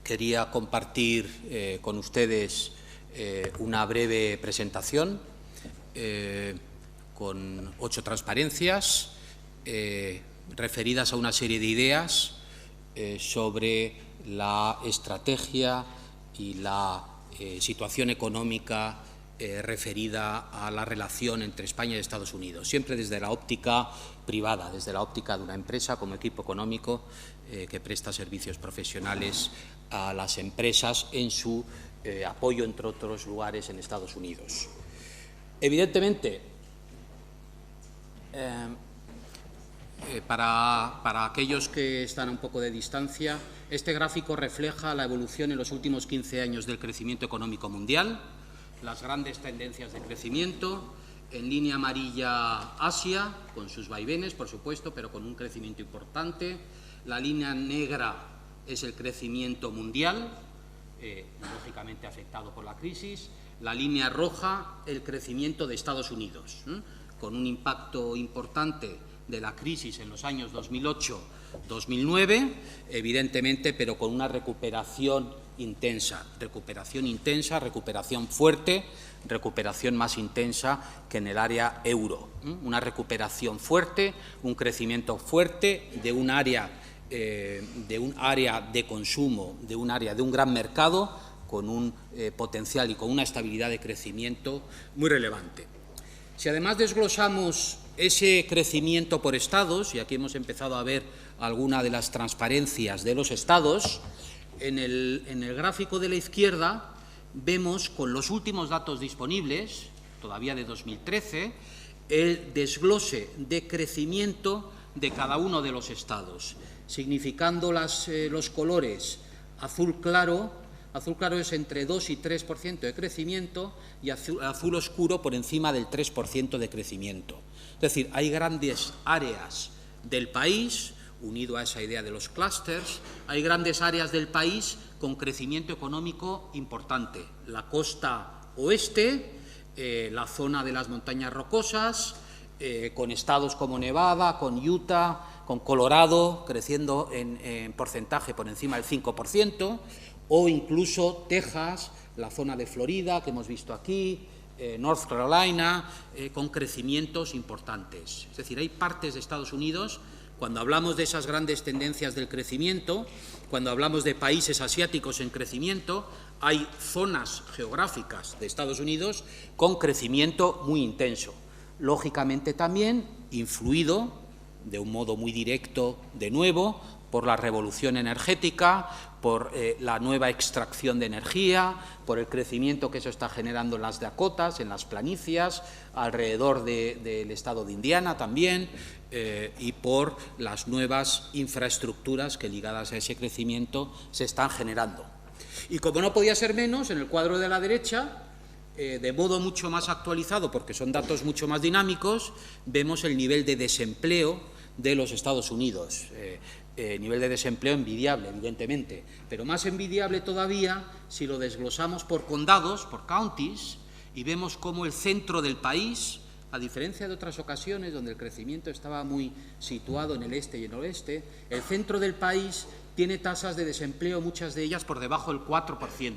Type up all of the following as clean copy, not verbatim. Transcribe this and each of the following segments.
Quería compartir con ustedes una breve presentación con 8 transparencias referidas a una serie de ideas sobre la estrategia y la situación económica referida a la relación entre España y Estados Unidos, siempre desde la óptica privada, desde la óptica de una empresa como equipo económico que presta servicios profesionales a las empresas en su apoyo, entre otros lugares, en Estados Unidos. Evidentemente, para aquellos que están a un poco de distancia, este gráfico refleja la evolución en los últimos 15 años del crecimiento económico mundial, las grandes tendencias de crecimiento. En línea amarilla, Asia, con sus vaivenes, por supuesto, pero con un crecimiento importante. La línea negra es el crecimiento mundial, lógicamente afectado por la crisis. La línea roja, el crecimiento de Estados Unidos, con un impacto importante de la crisis en los años 2008-2009, evidentemente, pero con una recuperación intensa, recuperación fuerte, recuperación más intensa que en el área euro. Una recuperación fuerte, un crecimiento fuerte de un área de consumo, de un gran mercado con un potencial y con una estabilidad de crecimiento muy relevante. Si además desglosamos ese crecimiento por estados, y aquí hemos empezado a ver alguna de las transparencias de los estados, en el gráfico de la izquierda vemos, con los últimos datos disponibles, todavía de 2013, el desglose de crecimiento de cada uno de los estados, significando los colores azul claro es entre 2 y 3% de crecimiento, y azul oscuro por encima del 3% de crecimiento. Es decir, hay grandes áreas del país, unido a esa idea de los clústeres, hay grandes áreas del país con crecimiento económico importante. La costa oeste, la zona de las montañas rocosas, con estados como Nevada, con Utah, con Colorado, creciendo en porcentaje por encima del 5%, o incluso Texas, la zona de Florida que hemos visto aquí, North Carolina, con crecimientos importantes. Es decir, hay partes de Estados Unidos. Cuando hablamos de esas grandes tendencias del crecimiento, cuando hablamos de países asiáticos en crecimiento, hay zonas geográficas de Estados Unidos con crecimiento muy intenso. Lógicamente también influido de un modo muy directo, de nuevo, por la revolución energética, por la nueva extracción de energía, por el crecimiento que eso está generando en las Dakotas, en las planicias, alrededor del estado de Indiana también, y por las nuevas infraestructuras que, ligadas a ese crecimiento, se están generando. Y como no podía ser menos, en el cuadro de la derecha, de modo mucho más actualizado, porque son datos mucho más dinámicos, vemos el nivel de desempleo de los Estados Unidos. Nivel de desempleo envidiable, evidentemente, pero más envidiable todavía si lo desglosamos por condados, por counties, y vemos cómo el centro del país, a diferencia de otras ocasiones donde el crecimiento estaba muy situado en el este y en el oeste, el centro del país tiene tasas de desempleo, muchas de ellas por debajo del 4%.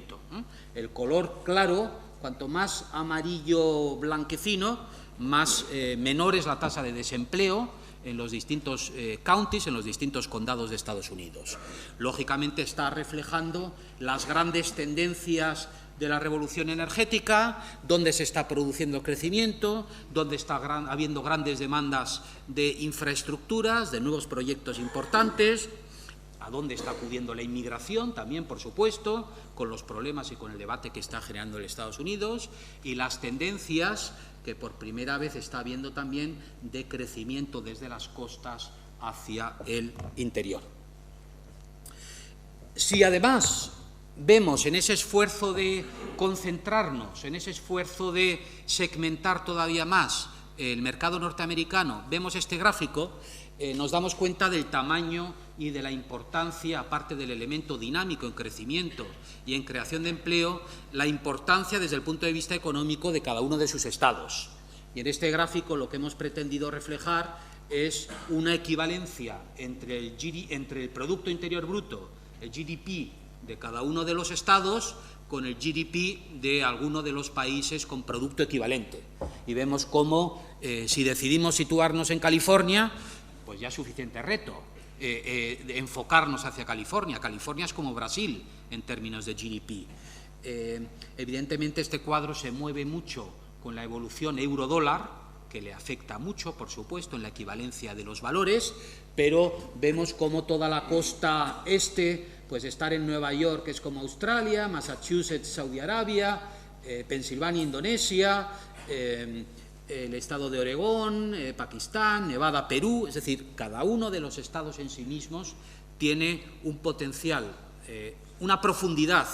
El color claro, cuanto más amarillo blanquecino, más menor es la tasa de desempleo en los distintos counties, en los distintos condados de Estados Unidos. Lógicamente está reflejando las grandes tendencias de la revolución energética, dónde se está produciendo crecimiento, dónde está habiendo grandes demandas de infraestructuras, de nuevos proyectos importantes, a dónde está acudiendo la inmigración también, por supuesto, con los problemas y con el debate que está generando en Estados Unidos, y las tendencias que por primera vez está habiendo también de crecimiento desde las costas hacia el interior. Si además vemos en ese esfuerzo de concentrarnos, en ese esfuerzo de segmentar todavía más el mercado norteamericano, vemos este gráfico, nos damos cuenta del tamaño y de la importancia, aparte del elemento dinámico en crecimiento y en creación de empleo, la importancia desde el punto de vista económico de cada uno de sus estados. Y en este gráfico lo que hemos pretendido reflejar es una equivalencia entre el Producto Interior Bruto, el GDP de cada uno de los estados con el GDP de alguno de los países con producto equivalente. Y vemos cómo, si decidimos situarnos en California, pues ya es suficiente reto enfocarnos hacia California. California es como Brasil en términos de GDP. Evidentemente, este cuadro se mueve mucho con la evolución euro-dólar, que le afecta mucho, por supuesto, en la equivalencia de los valores, pero vemos cómo toda la costa este, pues estar en Nueva York es como Australia, Massachusetts, Saudi Arabia, Pensilvania, Indonesia, el estado de Oregón, Pakistán, Nevada, Perú, es decir, cada uno de los estados en sí mismos tiene un potencial, una profundidad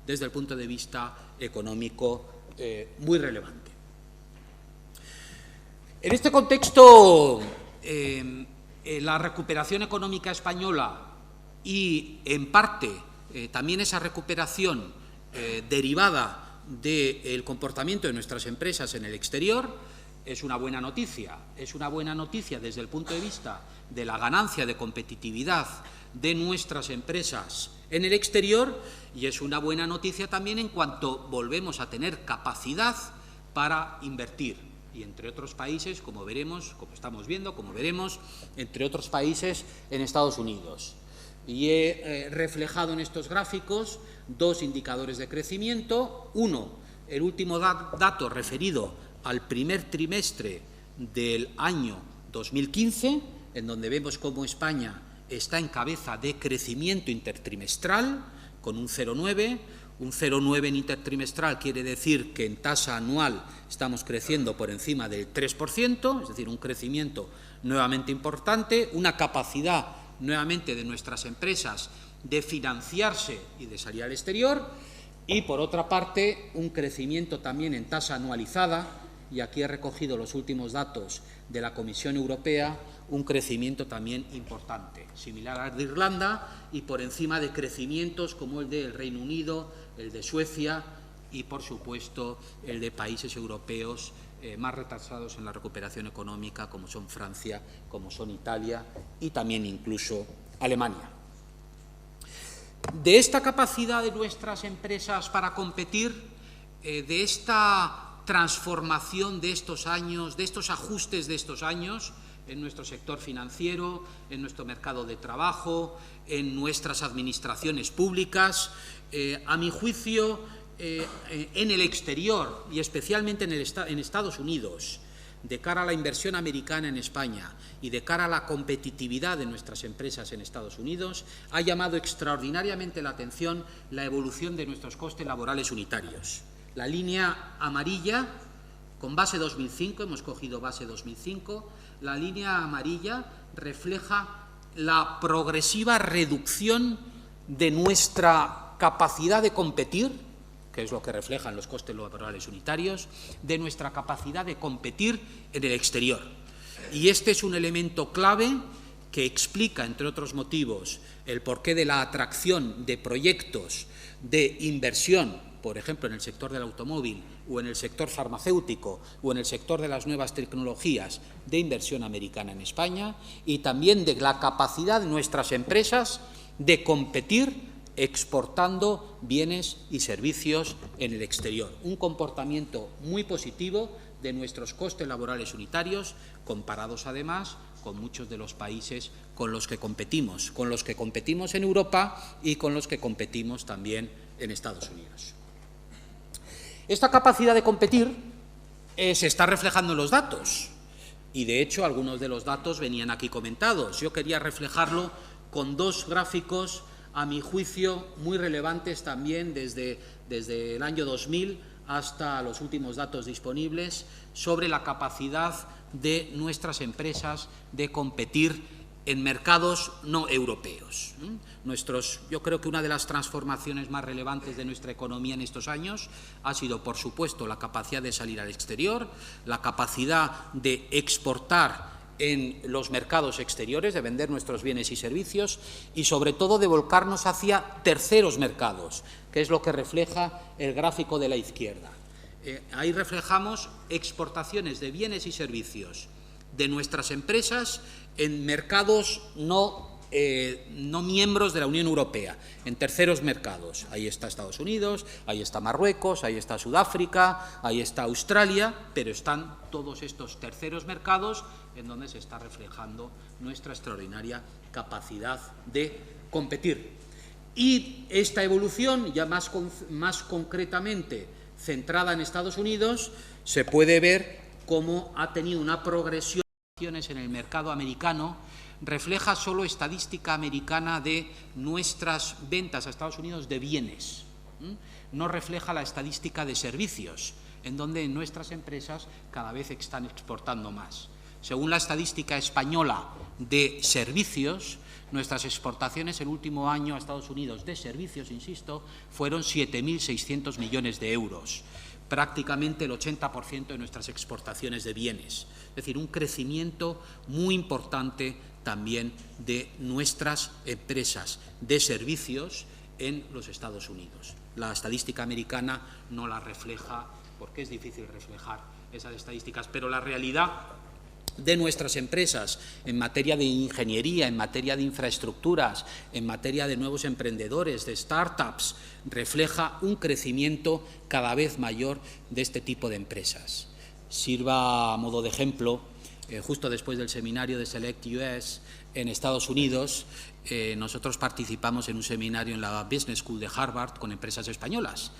desde el punto de vista económico muy relevante. En este contexto, la recuperación económica española y, en parte, también esa recuperación derivada del comportamiento de nuestras empresas en el exterior es una buena noticia. Es una buena noticia desde el punto de vista de la ganancia de competitividad de nuestras empresas en el exterior, y es una buena noticia también en cuanto volvemos a tener capacidad para invertir. Y entre otros países, como veremos, como estamos viendo, como veremos, entre otros países en Estados Unidos. Y he reflejado en estos gráficos dos indicadores de crecimiento. Uno, el último dato referido al primer trimestre del año 2015, en donde vemos cómo España está en cabeza de crecimiento intertrimestral, con un 0,9. Un 0,9 en intertrimestral quiere decir que en tasa anual estamos creciendo por encima del 3%, es decir, un crecimiento nuevamente importante, una capacidad nuevamente de nuestras empresas de financiarse y de salir al exterior, y por otra parte un crecimiento también en tasa anualizada, y aquí he recogido los últimos datos de la Comisión Europea, un crecimiento también importante, similar al de Irlanda y por encima de crecimientos como el del Reino Unido, el de Suecia y, por supuesto, el de países europeos más retrasados en la recuperación económica, como son Francia, como son Italia y también incluso Alemania. De esta capacidad de nuestras empresas para competir, de esta transformación de estos años, de estos ajustes de estos años, en nuestro sector financiero, en nuestro mercado de trabajo, en nuestras administraciones públicas, a mi juicio, en el exterior y especialmente en Estados Unidos, de cara a la inversión americana en España y de cara a la competitividad de nuestras empresas en Estados Unidos, ha llamado extraordinariamente la atención la evolución de nuestros costes laborales unitarios. La línea amarilla, con base 2005, hemos cogido base 2005, la línea amarilla refleja la progresiva reducción de nuestra capacidad de competir, que es lo que reflejan los costes laborales unitarios, de nuestra capacidad de competir en el exterior. Y este es un elemento clave que explica, entre otros motivos, el porqué de la atracción de proyectos de inversión, por ejemplo, en el sector del automóvil o en el sector farmacéutico o en el sector de las nuevas tecnologías de inversión americana en España, y también de la capacidad de nuestras empresas de competir exportando bienes y servicios en el exterior. Un comportamiento muy positivo de nuestros costes laborales unitarios, comparados además con muchos de los países con los que competimos en Europa y con los que competimos también en Estados Unidos. Esta capacidad de competir se está reflejando en los datos, y de hecho algunos de los datos venían aquí comentados. Yo quería reflejarlo con dos gráficos, a mi juicio, muy relevantes también desde el año 2000 hasta los últimos datos disponibles, sobre la capacidad de nuestras empresas de competir en mercados no europeos. Yo creo que una de las transformaciones más relevantes de nuestra economía en estos años ha sido, por supuesto, la capacidad de salir al exterior, la capacidad de exportar en los mercados exteriores, de vender nuestros bienes y servicios, y sobre todo de volcarnos hacia terceros mercados, que es lo que refleja el gráfico de la izquierda. Ahí reflejamos exportaciones de bienes y servicios de nuestras empresas en mercados no no miembros de la Unión Europea, en terceros mercados. Ahí está Estados Unidos, ahí está Marruecos, ahí está Sudáfrica, ahí está Australia, pero están todos estos terceros mercados en donde se está reflejando nuestra extraordinaria capacidad de competir. Y esta evolución, ya más concretamente centrada en Estados Unidos, se puede ver cómo ha tenido una progresión en el mercado americano. Refleja solo estadística americana de nuestras ventas a Estados Unidos de bienes. No refleja la estadística de servicios, en donde nuestras empresas cada vez están exportando más. Según la estadística española de servicios, nuestras exportaciones el último año a Estados Unidos de servicios, insisto, fueron 7.600 millones de euros. Prácticamente el 80% de nuestras exportaciones de bienes. Es decir, un crecimiento muy importante también de nuestras empresas de servicios en los Estados Unidos. La estadística americana no la refleja, porque es difícil reflejar esas estadísticas, pero la realidad de nuestras empresas en materia de ingeniería, en materia de infraestructuras, en materia de nuevos emprendedores, de startups, refleja un crecimiento cada vez mayor de este tipo de empresas. Sirva a modo de ejemplo, justo después del seminario de Select US en Estados Unidos, nosotros participamos en un seminario en la Business School de Harvard con empresas españolas.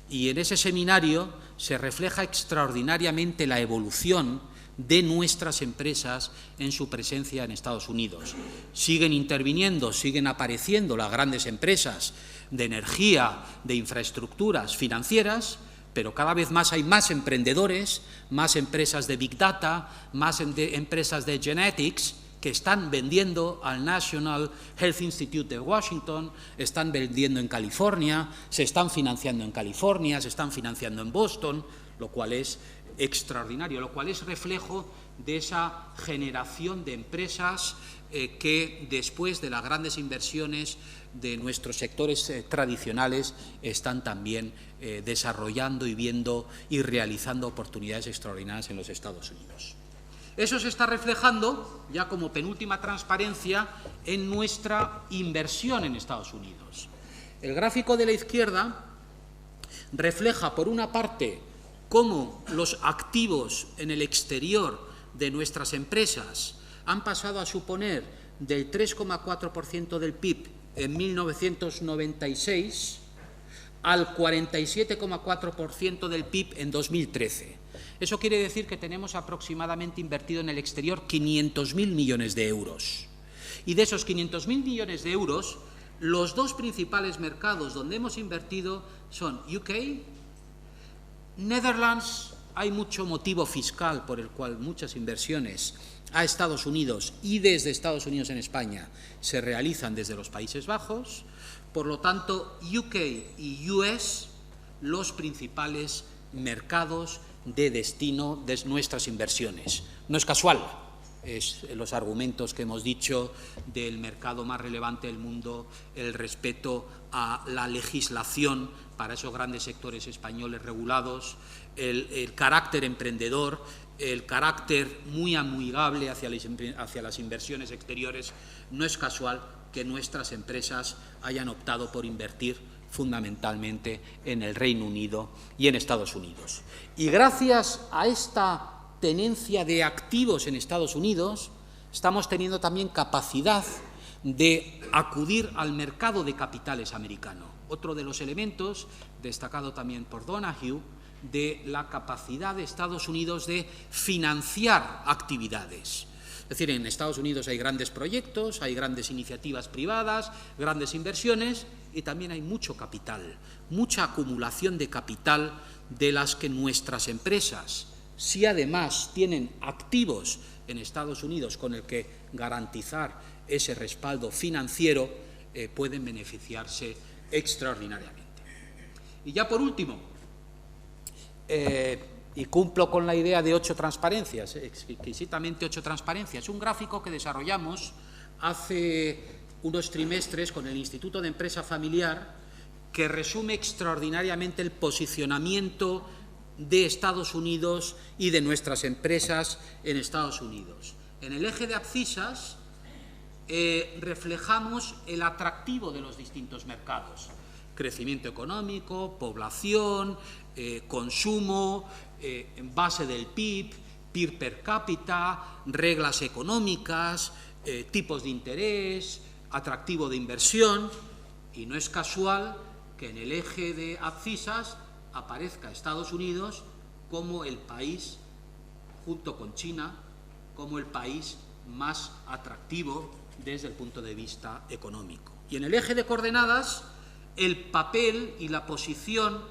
Y en ese seminario se refleja extraordinariamente la evolución de nuestras empresas en su presencia en Estados Unidos. Siguen interviniendo, siguen apareciendo las grandes empresas de energía, de infraestructuras financieras, pero cada vez más hay más emprendedores, más empresas de Big Data, más empresas de Genetics, que están vendiendo al National Health Institute de Washington, están vendiendo en California, se están financiando en California, se están financiando en Boston, lo cual es extraordinario, lo cual es reflejo de esa generación de empresas que después de las grandes inversiones de nuestros sectores tradicionales están también desarrollando y viendo y realizando oportunidades extraordinarias en los Estados Unidos. Eso se está reflejando, ya como penúltima transparencia, en nuestra inversión en Estados Unidos. El gráfico de la izquierda refleja, por una parte, cómo los activos en el exterior de nuestras empresas han pasado a suponer del 3,4% del PIB en 1996 al 47,4% del PIB en 2013. Eso quiere decir que tenemos aproximadamente invertido en el exterior 500.000 millones de euros. Y de esos 500.000 millones de euros, los dos principales mercados donde hemos invertido son UK, Netherlands. Hay mucho motivo fiscal por el cual muchas inversiones a Estados Unidos y desde Estados Unidos en España se realizan desde los Países Bajos. Por lo tanto, UK y US, los principales mercados de destino de nuestras inversiones. No es casual, es los argumentos que hemos dicho del mercado más relevante del mundo, el respeto a la legislación para esos grandes sectores españoles regulados, el carácter emprendedor, el carácter muy amigable hacia las inversiones exteriores. No es casual que nuestras empresas hayan optado por invertir fundamentalmente en el Reino Unido y en Estados Unidos. Y gracias a esta tenencia de activos en Estados Unidos, estamos teniendo también capacidad de acudir al mercado de capitales americano. Otro de los elementos, destacado también por Donahue, de la capacidad de Estados Unidos de financiar actividades. Es decir, en Estados Unidos hay grandes proyectos, hay grandes iniciativas privadas, grandes inversiones y también hay mucho capital, mucha acumulación de capital de las que nuestras empresas, si además tienen activos en Estados Unidos con el que garantizar ese respaldo financiero, pueden beneficiarse extraordinariamente. Y ya por último, y cumplo con la idea de 8 transparencias, exquisitamente 8 transparencias, un gráfico que desarrollamos hace unos trimestres con el Instituto de Empresa Familiar, que resume extraordinariamente el posicionamiento de Estados Unidos y de nuestras empresas en Estados Unidos. En el eje de abscisas reflejamos el atractivo de los distintos mercados. Crecimiento económico, población, consumo, base del PIB, PIB per cápita, reglas económicas, tipos de interés, atractivo de inversión, y no es casual que en el eje de abscisas aparezca Estados Unidos como el país, junto con China, como el país más atractivo desde el punto de vista económico. Y en el eje de coordenadas, el papel y la posición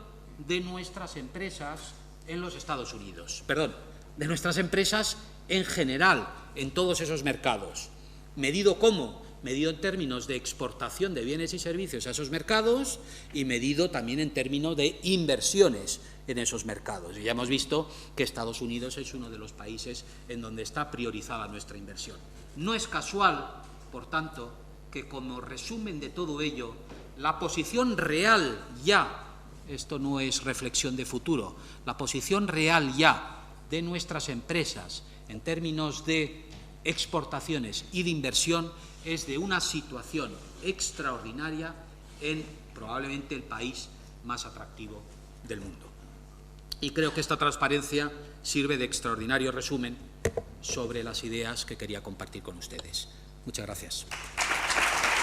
de nuestras empresas en los Estados Unidos. Perdón, de nuestras empresas en general, en todos esos mercados. ¿Medido cómo? Medido en términos de exportación de bienes y servicios a esos mercados y medido también en términos de inversiones en esos mercados. Y ya hemos visto que Estados Unidos es uno de los países en donde está priorizada nuestra inversión. No es casual, por tanto, que como resumen de todo ello, la posición real ya, esto no es reflexión de futuro, la posición real ya de nuestras empresas en términos de exportaciones y de inversión es de una situación extraordinaria en probablemente el país más atractivo del mundo. Y creo que esta transparencia sirve de extraordinario resumen sobre las ideas que quería compartir con ustedes. Muchas gracias.